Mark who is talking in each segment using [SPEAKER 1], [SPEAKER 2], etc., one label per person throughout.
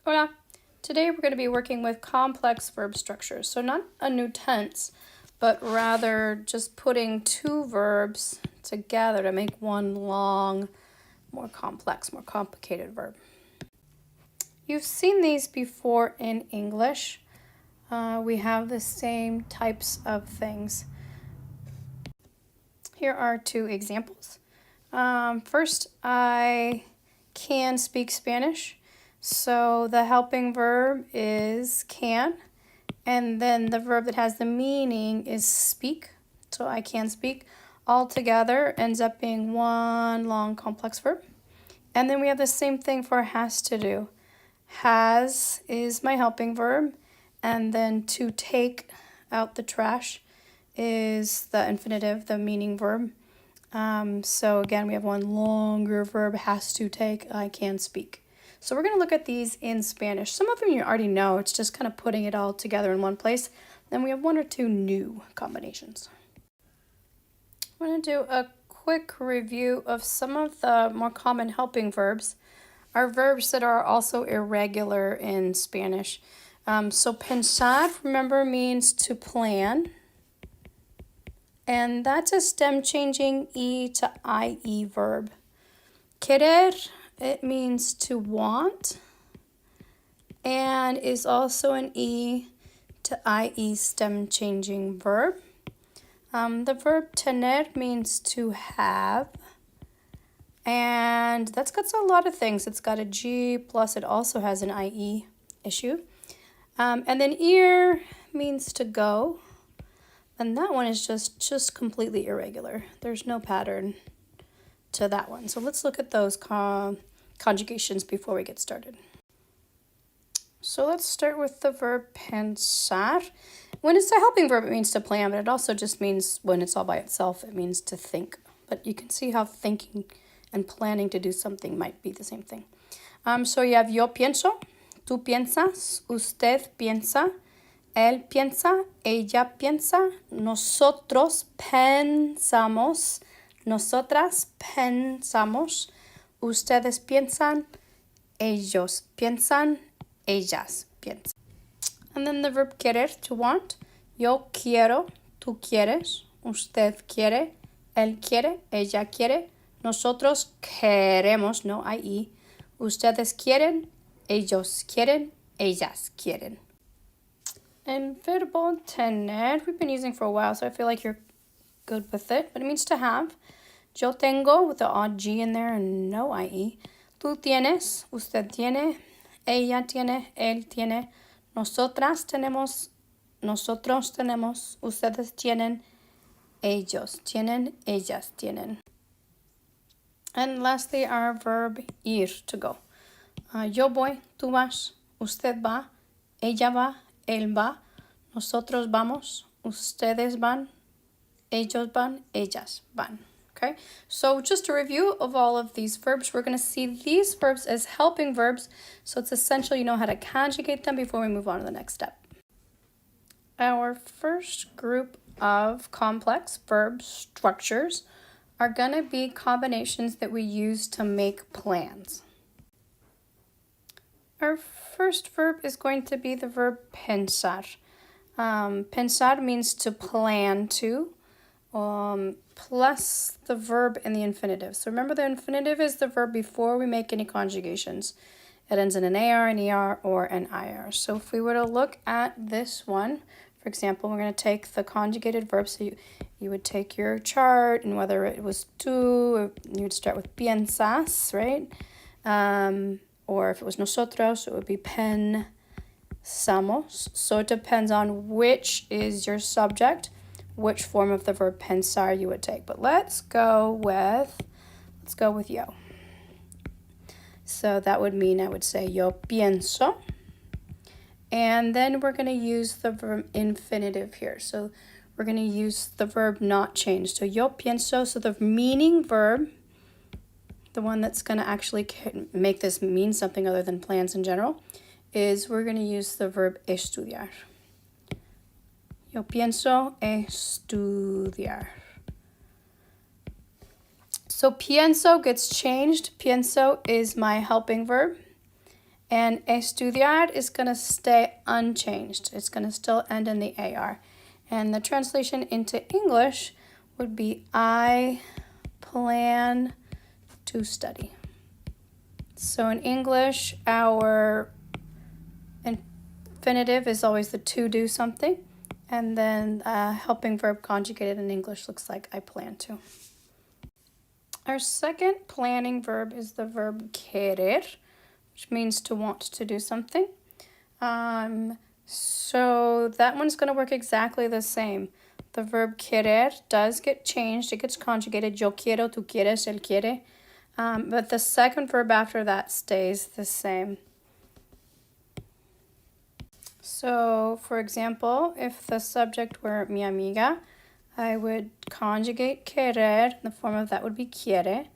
[SPEAKER 1] Hola! Today we're going to be working with complex verb structures. So not a new tense, but rather just putting two verbs together to make one long, more complex, more complicated verb. You've seen these before in English. We have the same types of things. Here are two examples. First, I can speak Spanish. So the helping verb is can, and then the verb that has the meaning is speak. So I can speak. All together ends up being one long complex verb. And then we have the same thing for has to do. Has is my helping verb, and then to take out the trash is the infinitive, the meaning verb. So again, we have one longer verb, has to take, I can speak. So we're going to look at these in Spanish. Some of them you already know. It's just kind of putting it all together in one place. Then we have one or two new combinations. I'm going to do a quick review of some of the more common helping verbs. Are verbs that are also irregular in Spanish. So pensar, remember, means to plan. And that's a stem changing E to IE verb. Querer, it means to want, and is also an E to IE stem changing verb. The verb tener means to have, and that's got a lot of things. It's got a G, plus it also has an IE issue. And then ir means to go. And that one is just completely irregular. There's no pattern to that one. So let's look at those conjugations before we get started. So let's start with the verb pensar. When it's a helping verb, it means to plan, but it also just means when it's all by itself, it means to think. But you can see how thinking and planning to do something might be the same thing. So you have yo pienso, tú piensas, usted piensa, él piensa, ella piensa, nosotros pensamos, nosotras pensamos, ustedes piensan, ellos piensan, ellas piensan. And then the verb querer, to want. Yo quiero, tú quieres, usted quiere, él quiere, ella quiere, nosotros queremos, no IE, ustedes quieren, ellos quieren, ellas quieren. And verbo tener, we've been using for a while, so I feel like you're good with it. But it means to have. Yo tengo, with the odd G in there and no IE. Tú tienes, usted tiene, ella tiene, él tiene, nosotras tenemos, nosotros tenemos, ustedes tienen, ellos tienen, ellas tienen. And lastly, our verb ir, to go. Yo voy, tú vas, usted va, ella va, él va, nosotros vamos, ustedes van, ellos van, ellas van. Okay, so just a review of all of these verbs. We're going to see these verbs as helping verbs, so it's essential you know how to conjugate them before we move on to the next step. Our first group of complex verb structures are going to be combinations that we use to make plans. Our first verb is going to be the verb pensar. Pensar means to plan to, plus the verb in the infinitive. So remember, the infinitive is the verb before we make any conjugations. It ends in an AR, an ER, or an IR. So if we were to look at this one, for example, we're going to take the conjugated verb. So you would take your chart, and whether it was tú, you would start with piensas, right? Or if it was nosotros, it would be pensamos. So it depends on which is your subject, which form of the verb pensar you would take. But let's go with yo. So that would mean I would say yo pienso. And then we're going to use the verb infinitive here. So we're going to use the verb not change. So yo pienso, so the meaning verb, the one that's going to actually make this mean something other than plans in general, is we're going to use the verb estudiar. Yo pienso estudiar. So pienso gets changed. Pienso is my helping verb. And estudiar is going to stay unchanged. It's going to still end in the AR. And the translation into English would be I plan to study. So in English, our infinitive is always the to do something. And then helping verb conjugated in English looks like I plan to. Our second planning verb is the verb querer, which means to want to do something. So that one's going to work exactly the same. The verb querer does get changed. It gets conjugated. Yo quiero, tú quieres, él quiere. But the second verb after that stays the same. So, for example, if the subject were mi amiga, I would conjugate querer. The form of that would be quiere.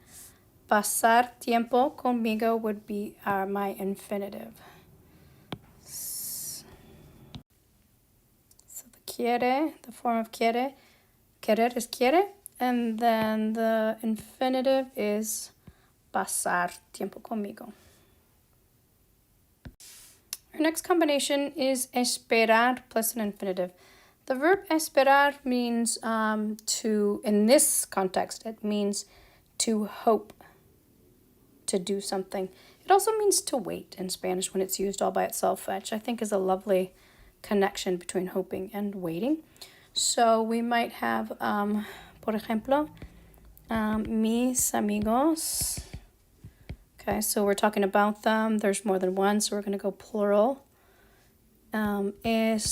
[SPEAKER 1] Pasar tiempo conmigo would be my infinitive. So the quiere, the form of quiere, querer is quiere, and then the infinitive is pasar tiempo conmigo. Our next combination is esperar plus an infinitive. The verb esperar means to, in this context, it means to hope to do something. It also means to wait in Spanish when it's used all by itself, which I think is a lovely connection between hoping and waiting. So we might have, por ejemplo, mis amigos. Okay, so we're talking about them. There's more than one, so we're going to go plural. Esperan.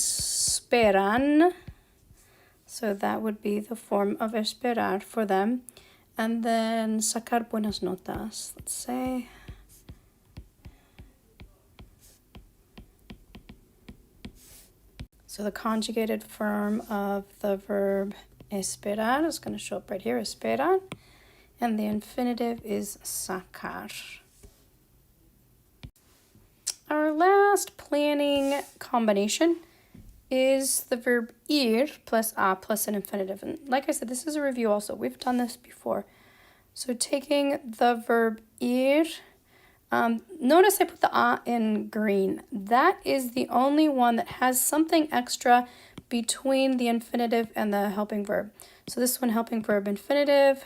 [SPEAKER 1] So that would be the form of esperar for them. And then sacar buenas notas, let's say. So the conjugated form of the verb esperar is going to show up right here, esperan. And the infinitive is sacar. Our last planning combination is the verb ir plus a plus an infinitive. And like I said, this is a review also. We've done this before. So taking the verb ir, notice I put the a in green. That is the only one that has something extra between the infinitive and the helping verb. So this one, helping verb infinitive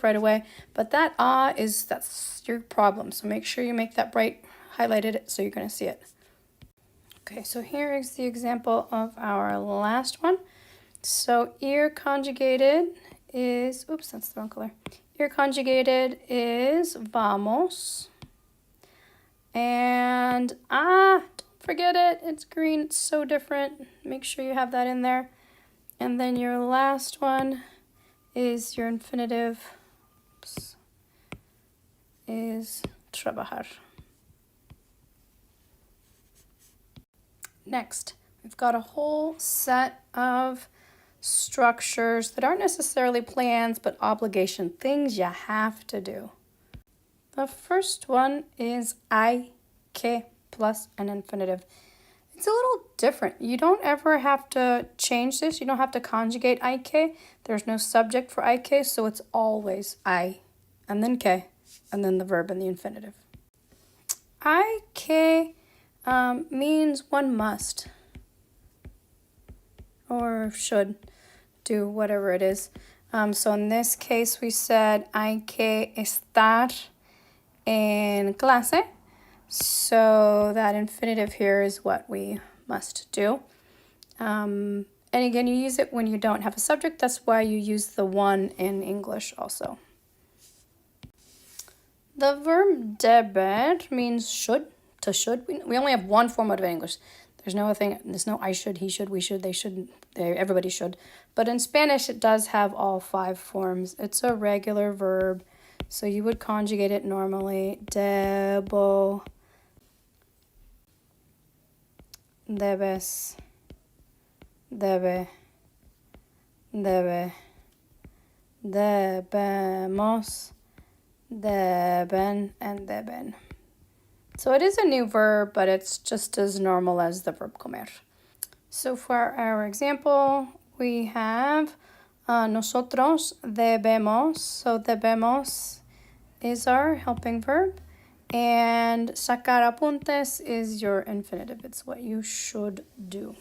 [SPEAKER 1] right away. But that a is, that's your problem. So make sure you make that bright highlighted so you're going to see it. Okay, so here is the example of our last one. So ir conjugated is, oops, that's the wrong color. Ir conjugated is vamos. And don't forget it, it's green, it's so different. Make sure you have that in there. And then your last one is your infinitive, oops, is trabajar. Next, we've got a whole set of structures that aren't necessarily plans, but obligation, things you have to do. The first one is hay que plus an infinitive. It's a little different. You don't ever have to change this. You don't have to conjugate hay que. There's no subject for hay que, so it's always I, and then que, and then the verb and the infinitive. Hay que means one must or should do whatever it is. So in this case, we said hay que estar en clase. So that infinitive here is what we must do. And again, you use it when you don't have a subject. That's why you use the one in English also. The verb deber means should, to should. We only have one form out of English. There's no thing. There's no I should, he should, we should, they should, everybody should. But in Spanish, it does have all 5 forms. It's a regular verb, so you would conjugate it normally. Debo, debes, debe, debe, debemos, deben, and deben. So it is a new verb, but it's just as normal as the verb comer. So for our example, we have nosotros debemos. So debemos is our helping verb. And sacar apuntes is your infinitive. It's what you should do.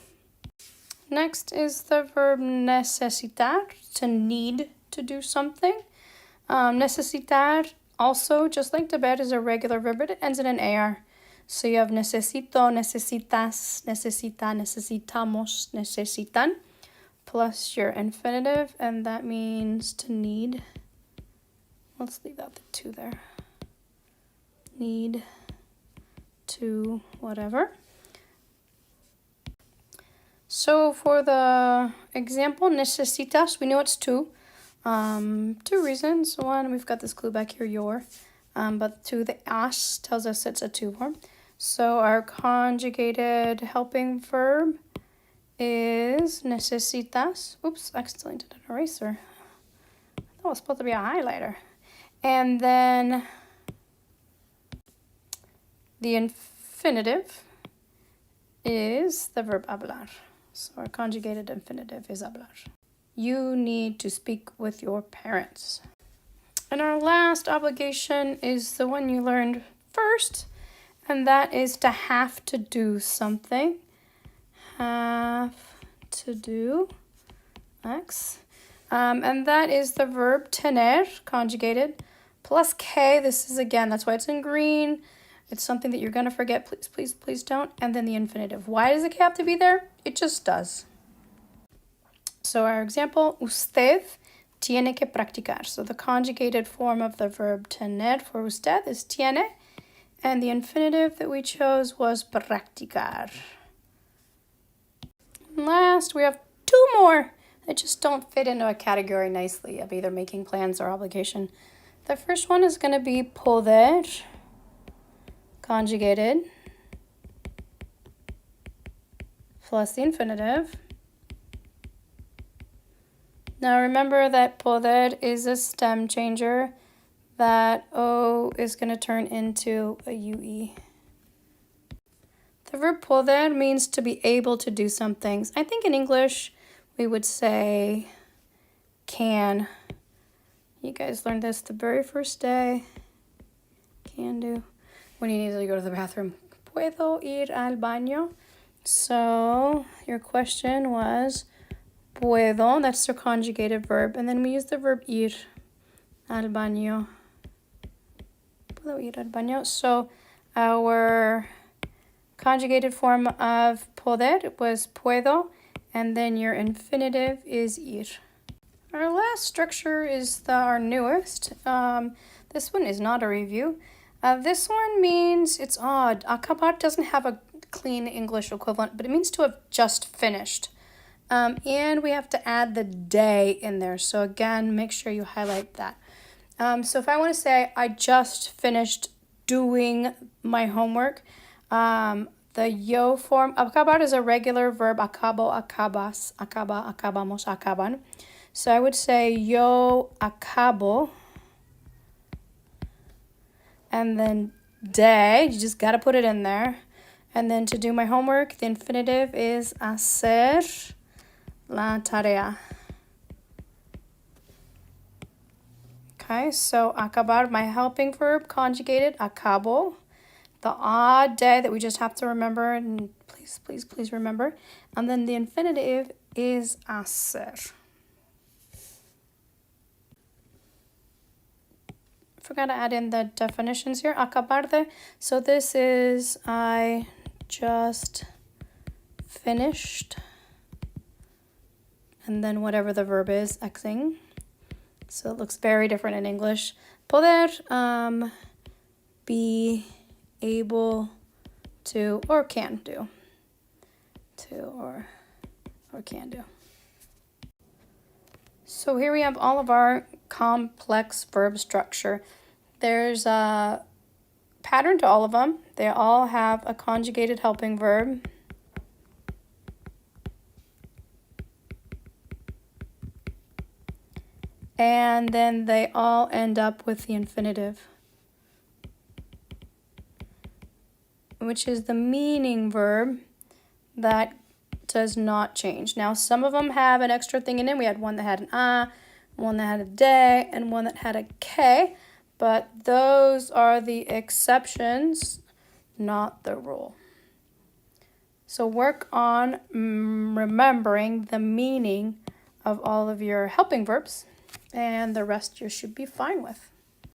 [SPEAKER 1] Next is the verb necesitar, to need to do something. Necesitar, also, just like deber, is a regular verb, but it ends in an AR. So you have necesito, necesitas, necesita, necesitamos, necesitan, plus your infinitive, and that means to need. Let's leave out the to there. Need to whatever. So for the example, necesitas, we know it's two. Two reasons. One, we've got this clue back here, your. But to the as tells us it's a to form. So our conjugated helping verb is necesitas. Oops, accidentally did an eraser. That was supposed to be a highlighter. And then the infinitive is the verb hablar. So our conjugated infinitive is hablar. You need to speak with your parents. And our last obligation is the one you learned first, and that is to have to do something. Have to do, X. And that is the verb tener, conjugated, plus K. This is, again, that's why it's in green. It's something that you're going to forget. Please, please, please don't. And then the infinitive. Why does the K have to be there? It just does. So our example, usted tiene que practicar. So the conjugated form of the verb tener for usted is tiene. And the infinitive that we chose was practicar. And last, we have two more that just don't fit into a category nicely of either making plans or obligation. The first one is going to be poder, conjugated, plus the infinitive. Now remember that poder is a stem changer. That O is going to turn into a UE. The verb poder means to be able to do some things. I think in English we would say can. You guys learned this the very first day. Can do. When you need to go to the bathroom. Puedo ir al baño. So your question was puedo, that's the conjugated verb, and then we use the verb ir al baño. Puedo ir al baño. So our conjugated form of poder was puedo, and then your infinitive is ir. Our last structure is our newest. This one is not a review. This one means it's odd. Acabar doesn't have a clean English equivalent, but it means to have just finished. And we have to add the day in there. So again, make sure you highlight that. So if I want to say I just finished doing my homework, the yo form, acabar is a regular verb, acabo, acabas, acaba, acabamos, acaban. So I would say yo acabo, and then day, you just got to put it in there. And then to do my homework, the infinitive is hacer la tarea. Okay, so acabar, my helping verb, conjugated, acabo. The odd day that we just have to remember, and please, please, please remember. And then the infinitive is hacer. Forgot to add in the definitions here. Acabar de. So this is I just finished. And then whatever the verb is, Xing. So it looks very different in English. Poder, be able to, or can do. To or can do. So here we have all of our complex verb structure. There's a pattern to all of them. They all have a conjugated helping verb. And then they all end up with the infinitive, which is the meaning verb that does not change. Now, some of them have an extra thing in it. We had one that had an a, one that had a de, and one that had a k. But those are the exceptions, not the rule. So work on remembering the meaning of all of your helping verbs, and the rest you should be fine with.